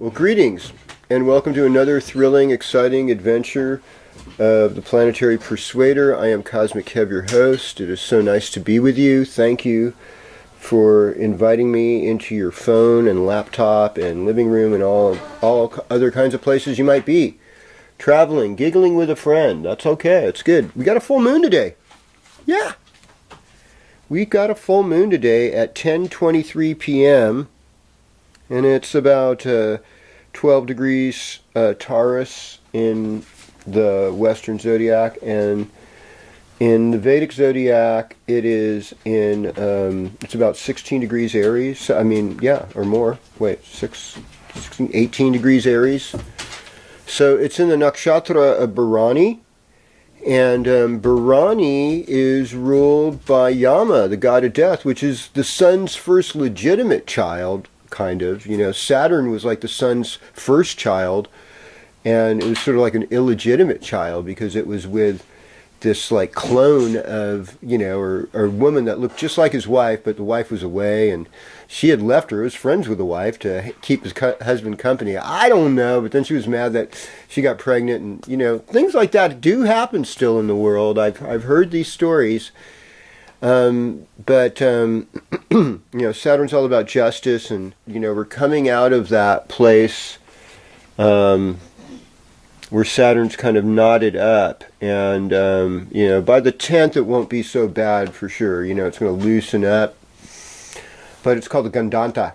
Well, greetings, and welcome to another thrilling, exciting adventure of the Planetary Persuader. I am Cosmic Kev, your host. It is so nice to be with you. Thank you for inviting me into your phone and laptop and living room and all other kinds of places you might be. Traveling, giggling with a friend. That's okay. It's good. We got a full moon today. Yeah. We got a full moon today at 10:23 p.m. and it's about 12 degrees Taurus in the Western Zodiac, and in the Vedic Zodiac it is in it's about 16 degrees Aries. I mean, yeah, or more. Wait, 16, 18 degrees Aries. So it's in the nakshatra of Bharani, and Bharani is ruled by Yama, the god of death, which is the sun's first legitimate child. Kind of, Saturn was like the sun's first child, and it was sort of like an illegitimate child because it was with this like clone of, or a woman that looked just like his wife, but the wife was away and she had left her, was friends with the wife to keep his husband company. I don't know, but then she was mad that she got pregnant, and things like that do happen still in the world. I've heard these stories. But Saturn's all about justice, and, we're coming out of that place, where Saturn's kind of knotted up, and, by the 10th it won't be so bad for sure, it's going to loosen up, but it's called the Gandanta,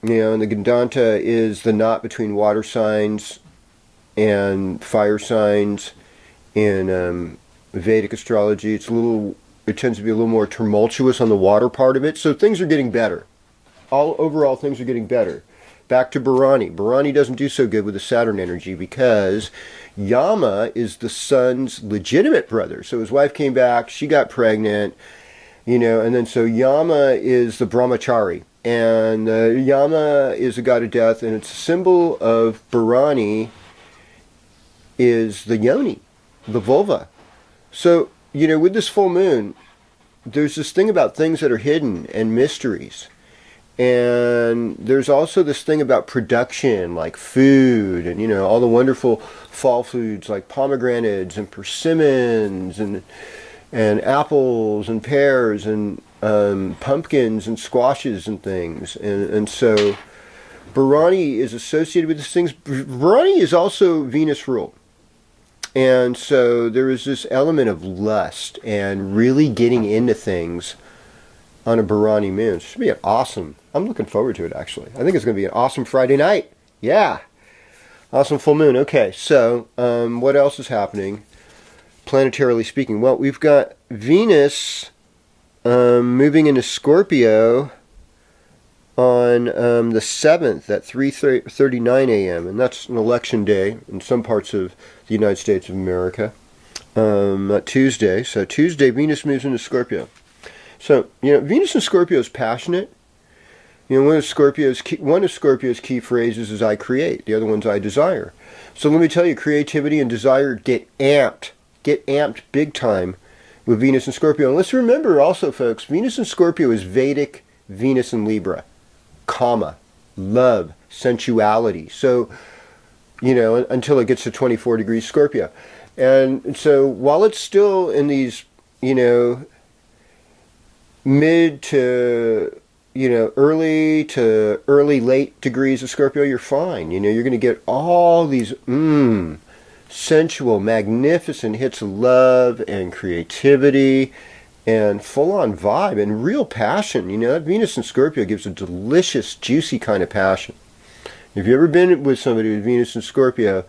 and the Gandanta is the knot between water signs and fire signs in, Vedic astrology. It tends to be a little more tumultuous on the water part of it, so things are getting better. Overall, things are getting better. Back to Bharani. Bharani doesn't do so good with the Saturn energy because Yama is the sun's legitimate brother. So his wife came back, she got pregnant, and then so Yama is the brahmachari. And Yama is a god of death, and its symbol of Bharani is the yoni, the vulva. So, with this full moon, there's this thing about things that are hidden and mysteries. And there's also this thing about production, like food, and, all the wonderful fall foods like pomegranates and persimmons and apples and pears and pumpkins and squashes and things. And so Bharani is associated with these things. Bharani is also Venus ruled. And so there is this element of lust and really getting into things on a Bharani moon. It should be awesome. I'm looking forward to it, actually. I think it's going to be an awesome Friday night. Yeah. Awesome full moon. Okay, so what else is happening, planetarily speaking? Well, we've got Venus moving into Scorpio on the 7th at 3:39 a.m. And that's an election day in some parts of the United States of America. Tuesday. So Tuesday, Venus moves into Scorpio. So, Venus in Scorpio is passionate. One of Scorpio's key phrases is "I create." The other one's "I desire." So let me tell you, creativity and desire get amped big time with Venus in Scorpio. And let's remember also, folks, Venus in Scorpio is Vedic Venus in Libra, comma, love, sensuality. So, until it gets to 24 degrees Scorpio. And so while it's still in these, mid to, early to early late degrees of Scorpio, you're fine. You're going to get all these sensual, magnificent hits of love and creativity and full-on vibe and real passion. That Venus in Scorpio gives a delicious, juicy kind of passion. If you've ever been with somebody with Venus in Scorpio,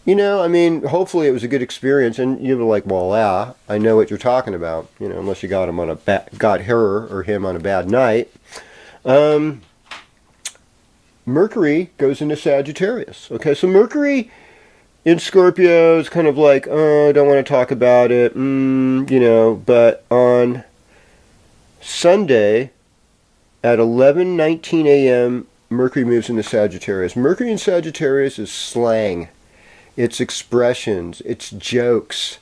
hopefully it was a good experience, and you'll be like, well, yeah, I know what you're talking about, unless you got her or him on a bad night. Mercury goes into Sagittarius. Okay, so Mercury in Scorpio is kind of like, oh, I don't want to talk about it, but on Sunday at 11:19 a.m., Mercury moves into Sagittarius. Mercury in Sagittarius is slang. It's expressions. It's jokes.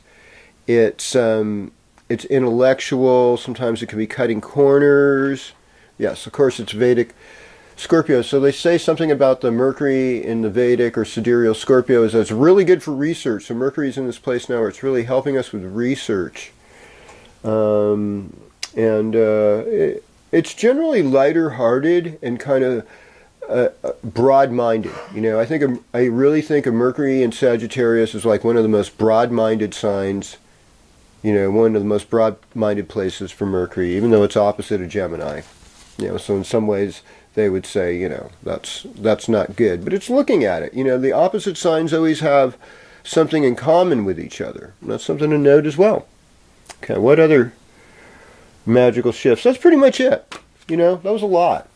It's intellectual. Sometimes it can be cutting corners. Yes, of course, it's Vedic Scorpio. So they say something about the Mercury in the Vedic or sidereal Scorpio is that it's really good for research. So Mercury's in this place now where it's really helping us with research. It's generally lighter-hearted and kind of broad-minded. I really think a Mercury in Sagittarius is like one of the most broad-minded signs, one of the most broad-minded places for Mercury, even though it's opposite of Gemini. So in some ways they would say, that's not good. But it's looking at it. The opposite signs always have something in common with each other. And that's something to note as well. Okay, what other magical shifts? That's pretty much it. That was a lot.